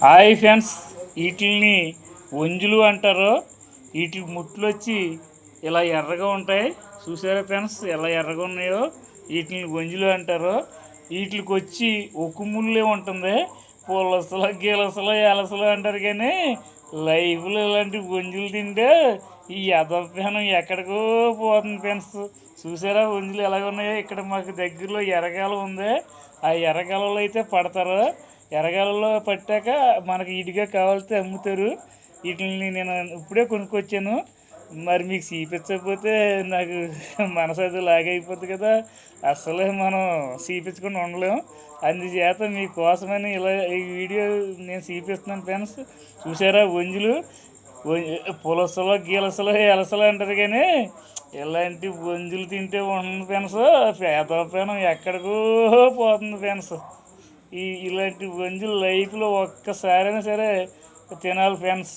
Hi friends, వీటిని వంజులు అంటారు. వీటి ముట్లు వచ్చి ఇలా ఎర్రగా ఉంటాయి. చూసారా ఫ్రెండ్స్ ఎలా ఎర్రగా ఉన్నాయో? వీటిని వంజులు అంటారు. వీటికి వచ్చి ఒక ముళ్ళే ఉంటుంది. పులసలు గిలసలు ఎలసలు అంటారు. కానీ లైఫ్లో ఇలాంటి వంజులు తింటే ఈ అదవ్యానం ఎక్కడికో పోతుంది ఫ్రెండ్స్. చూసారా వంజులు ఎలాగ ఉన్నాయో? ఇక్కడ మాకు దగ్గరలో ఎర్రగాలం ఉంది. ఆ ఎర్రగాలంలో అయితే పడతారు. ఎర్రగాలలో పట్టాక మనకి ఇటుగా కావాలితే అమ్ముతారు. వీటిని నేను ఇప్పుడే కొనుక్కొచ్చాను. మరి మీకు చూపించకపోతే నాకు మనసు అది లాగైపోద్ది కదా. అసలే మనం చూపించకుండా ఉండలేం. అందుచేత మీకోసమని ఇలా ఈ వీడియో నేను చూపిస్తున్నాను ఫ్రెండ్స్. చూసారా వంజులు? పులసలు గీలసలు ఎలసలు అంటారు. కానీ ఇలాంటి వంజులు తింటే ఉంటుంది ఫ్రెండ్స్. పేదపేనం ఎక్కడికో పోతుంది ఫ్రెండ్స్. ఇలాంటి వంజులు లైఫ్లో ఒక్కసారైనా సరే తినాలి ఫ్రెండ్స్.